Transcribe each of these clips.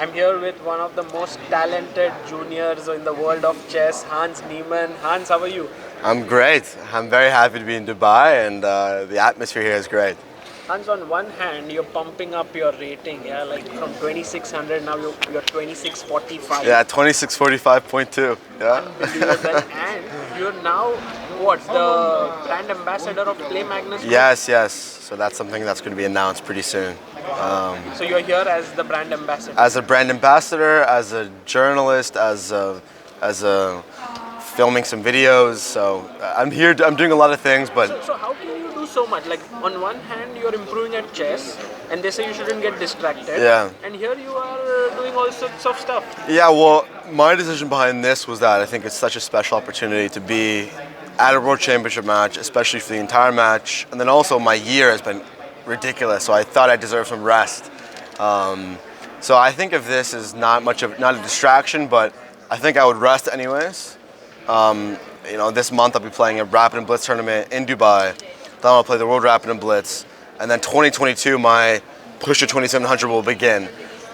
I'm here with one of the most talented juniors in the world of chess, Hans Niemann. Hans, how are you? I'm great. I'm very happy to be in Dubai, and the atmosphere here is great. Hans, on one hand, you're pumping up your rating, yeah, like from 2600 now you're 2645. Yeah, 2645.2. Yeah. Unbelievable. And you're now what? The brand ambassador of PlayMagnus Group? Yes, yes. So that's something that's going to be announced pretty soon. So you're here as the brand ambassador. As a brand ambassador, as a journalist, as a filming some videos. So I'm here. I'm doing a lot of things, but So how can you do so much? Like on one hand, you're improving at chess, and they say you shouldn't get distracted. Yeah. And here you are doing all sorts of stuff. yeah. Well, my decision behind this was that I think it's such a special opportunity to be at a World Championship match, especially for the entire match, and then also my year has been ridiculous. So I thought I deserved some rest. So I think of this as not a distraction, but I think I would rest anyways. This month I'll be playing a Rapid and Blitz tournament in Dubai. Then I'll play the World Rapid and Blitz, and then 2022 my push to 2700 will begin.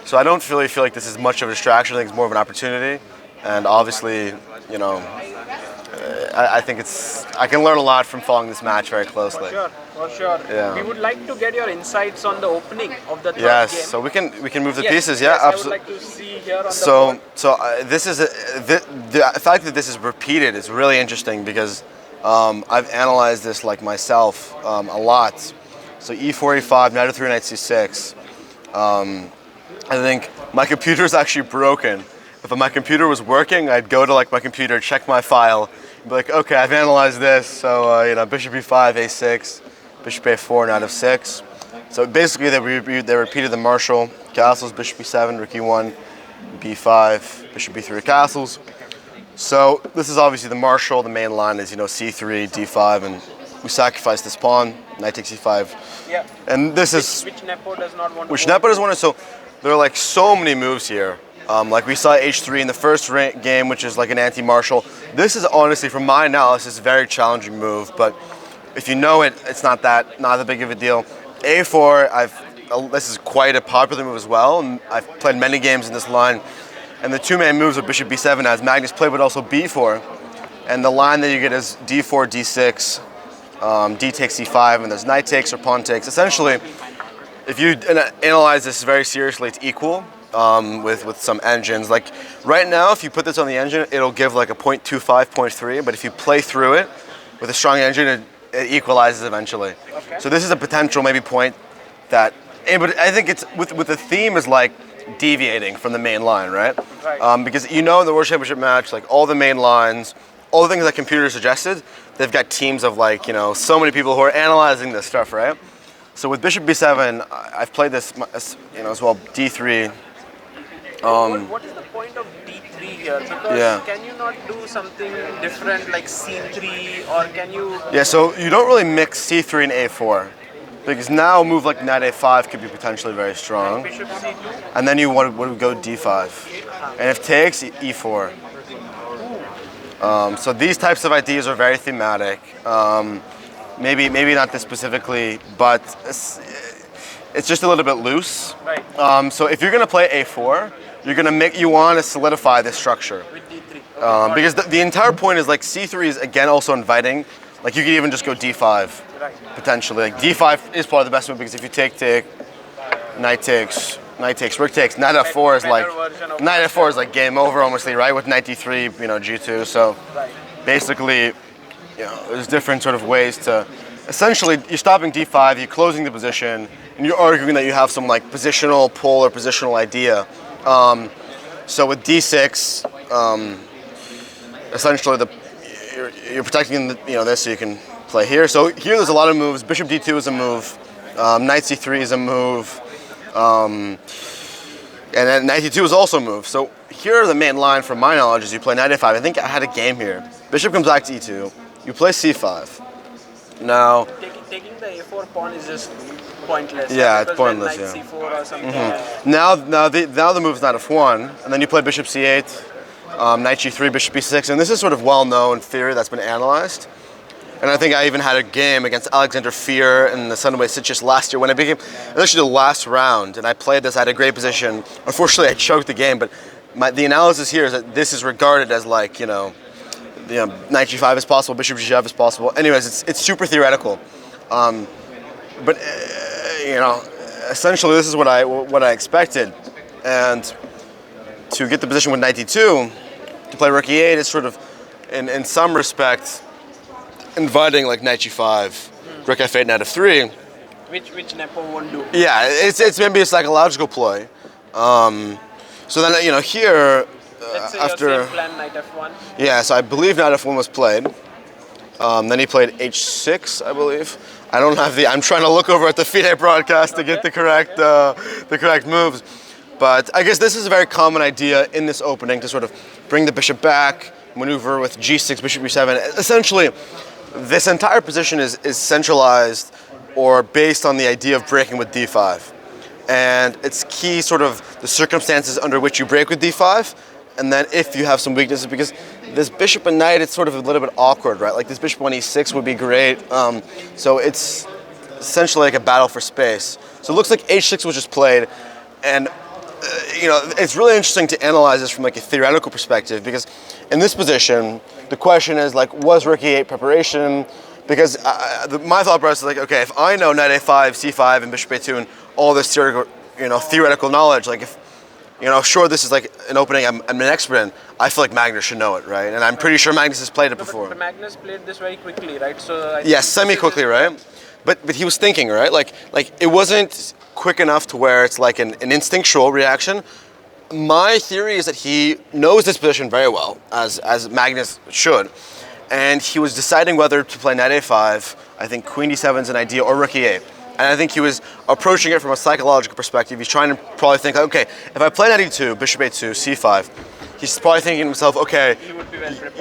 So I don't really feel like this is much of a distraction. I think it's more of an opportunity, and obviously, I think I can learn a lot from following this match very closely. For sure. Yeah. We would like to get your insights on the opening of the third Yes, game. so we can move the Yes, pieces. Yeah, yes, I would absolutely. like to see here on the board. This is the fact that this is repeated is really interesting because I've analyzed this like myself a lot. So E4, E5, knight E3, knight C6. I think my computer is actually broken. If my computer was working, I'd go to like my computer, check my file, and be like, okay, I've analyzed this. So bishop E5, A6, bishop A4, knight F6. So basically, they repeated the Marshall castles, bishop E7, rook E1, B5, bishop B3 castles. So this is obviously the Marshall. The main line is C3, D5, and we sacrifice this pawn. Knight takes E5. Yeah. And this is Which Nepo does not want to which go. Nepo doesn't want to. So there are like so many moves here. Like we saw H3 in the first game, which is like an anti-Marshall. This is honestly, from my analysis, a very challenging move. But if you know it, it's not that big of a deal. A4, this is quite a popular move as well. And I've played many games in this line. And the two main moves are bishop B7 as Magnus played, but also B4. And the line that you get is D4, D6, D takes E5, and there's knight takes or pawn takes. Essentially, if you analyze this very seriously, it's equal. With some engines. Like right now, if you put this on the engine, it'll give like a 0.25, 0.3, but if you play through it with a strong engine, it equalizes eventually. Okay. So this is a potential maybe point that, but I think it's with the theme is like deviating from the main line, right? Right. Because in the World Championship match, like all the main lines, all the things that computers suggested, they've got teams of like, so many people who are analyzing this stuff, right? So with bishop B7, I've played this, as well, D3, what is the point of D3 here? Because can you not do something different like C3 or can you... Yeah, so you don't really mix C3 and A4 because now a move like knight A5 could be potentially very strong. Bishop C2? And then you want to go D5. And if takes, E4. So these types of ideas are very thematic. Maybe not this specifically, but it's just a little bit loose. Right. So if you're going to play A4, you want to solidify this structure. With D3. Because the entire point is like C3 is again also inviting. Like you could even just go D5 Right. potentially. Like D5 is probably the best move because if you take, knight takes, rook takes, knight F4 is like knight F4 is like game over almost, right? With knight D3, G2. So basically, there's different sort of ways to. Essentially, you're stopping D5, you're closing the position, and you're arguing that you have some like positional pull or positional idea. So with D6, essentially you're protecting this so you can play here. So here there's a lot of moves. Bishop D2 is a move. Knight C3 is a move. And then knight D2 is also a move. So here are the main line from my knowledge is you play knight A5. I think I had a game here. Bishop comes back to E2. You play C5. Now Taking the A4 pawn is just pointless. Yeah, it's pointless. Knight Yeah. C4 or something. Now the move is knight F1, and then you play bishop C8, knight G3, bishop B6, and this is sort of well-known theory that's been analyzed. And I think I even had a game against Alexander Fear in the Sunway Sitges last year when it became actually the last round, and I played this. I had a great position. Unfortunately, I choked the game, but the analysis here is that this is regarded as like, knight g5 is possible, bishop g5 is possible. Anyways, it's super theoretical. But essentially this is what I expected. And to get the position with knight d2, to play rook e8 is sort of, in some respects, inviting like knight g5, rook f8, knight f3. Which Nepo won't do. Yeah, it's maybe a psychological ploy. So then here Let's say after your same plan, knight f1. Yeah, so I believe knight f1 was played. Then he played h6, I believe. I don't have I'm trying to look over at the FIDE broadcast to get the correct moves. But I guess this is a very common idea in this opening to sort of bring the bishop back, maneuver with g6, bishop e7. Essentially, this entire position is centralized or based on the idea of breaking with d5. And it's key sort of the circumstances under which you break with d5, and then if you have some weaknesses, because this bishop and knight, it's sort of a little bit awkward, right? Like this bishop on e6 would be great. So it's essentially like a battle for space. So it looks like h6 was just played, and it's really interesting to analyze this from like a theoretical perspective, because in this position, the question is like, was rook e8 preparation? Because my thought process is like, okay, if I know knight a5, c5, and bishop a2, and all this theoretical knowledge, like if, sure, this is like an opening I'm an expert in, I feel like Magnus should know it, right? And I'm pretty sure Magnus has played it before. But Magnus played this very quickly, right? So yes, semi-quickly, right? But he was thinking, right? Like it wasn't quick enough to where it's like an instinctual reaction. My theory is that he knows this position very well, as Magnus should. And he was deciding whether to play knight a5, I think queen d7 is an idea, or rook e8. And I think he was approaching it from a psychological perspective. He's trying to probably think, okay, if I play knight e2, bishop a2, c5, he's probably thinking to himself, okay,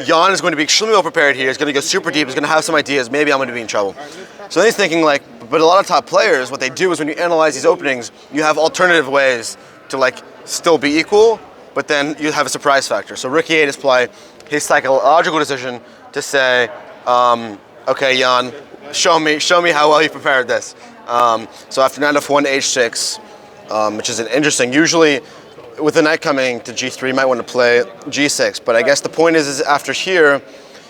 Jan is going to be extremely well prepared here. He's going to go super deep. He's going to have some ideas. Maybe I'm going to be in trouble. So then he's thinking like, but a lot of top players, what they do is when you analyze these openings, you have alternative ways to like still be equal, but then you have a surprise factor. So rook e8 is probably his psychological decision to say, okay, Jan, show me how well you prepared this. So after knight f1 to h6, which is an interesting. Usually, with the knight coming to g3, you might want to play g6. But I guess the point is after here,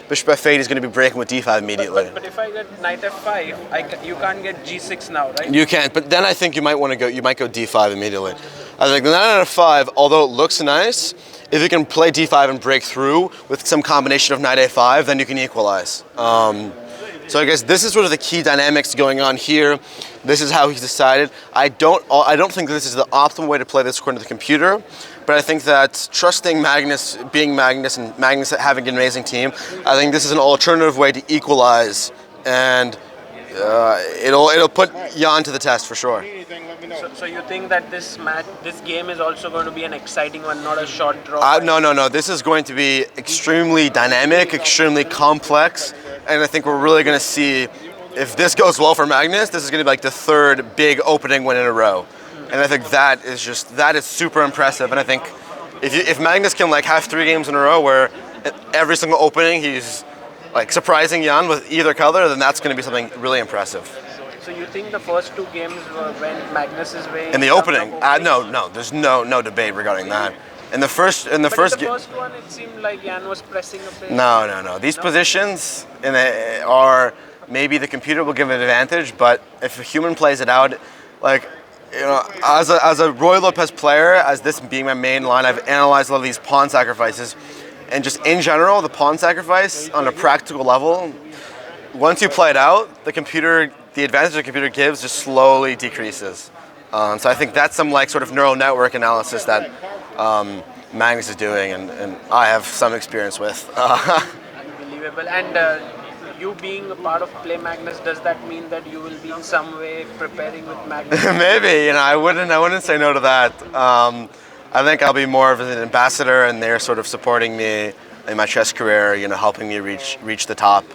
bishop f8 is going to be breaking with d5 immediately. But if I get knight f5, you can't get g6 now, right? You can't. But then I think you might want to go. You might go d5 immediately. I think the knight f5, although it looks nice, if you can play d5 and break through with some combination of knight a5, then you can equalize. So I guess this is sort of the key dynamics going on here. This is how he's decided. I don't think this is the optimal way to play this according to the computer, but I think that trusting Magnus, being Magnus, and Magnus having an amazing team, I think this is an alternative way to equalize, and it'll put Jan to the test for sure. So you think that this game is also going to be an exciting one, not a short draw? No. This is going to be extremely dynamic, extremely complex, and I think we're really going to see, if this goes well for Magnus, this is going to be like the third big opening win in a row. And I think that is super impressive. And I think if Magnus can like have 3 games in a row where every single opening he's like surprising Jan with either color, then that's going to be something really impressive. So you think the first 2 games went Magnus's way? In the opening? No. There's no debate regarding that. In the first game. The first one, it seemed like Jan was pressing a bit. No. These positions are, maybe the computer will give an advantage, but if a human plays it out, like, as a Roy Lopez player, as this being my main line, I've analyzed a lot of these pawn sacrifices, and just in general, the pawn sacrifice on a practical level, once you play it out, the advantage the computer gives just slowly decreases. So I think that's some like sort of neural network analysis that Magnus is doing, and I have some experience with. Unbelievable. And you being a part of PlayMagnus, does that mean that you will be in some way preparing with Magnus? Maybe, I wouldn't say no to that. I think I'll be more of an ambassador, and they're sort of supporting me in my chess career, helping me reach the top.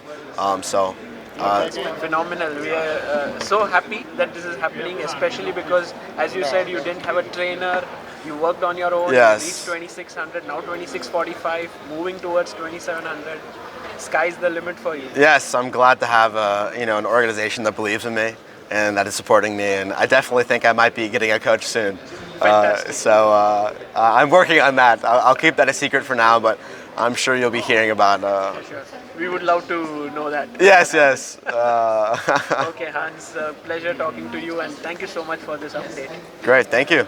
It's been phenomenal. We are so happy that this is happening, especially because, as you said, you didn't have a trainer. You worked on your own. Yes. You reached 2600, now 2645, moving towards 2700. sky's the limit for you. Yes, I'm glad to have an organization that believes in me and that is supporting me, and I definitely think I might be getting a coach soon. I'm working on that. I'll keep that a secret for now, but I'm sure you'll be hearing about. Sure. We would love to know that. Yes. Okay, Hans, pleasure talking to you, and thank you so much for this update. Great, thank you.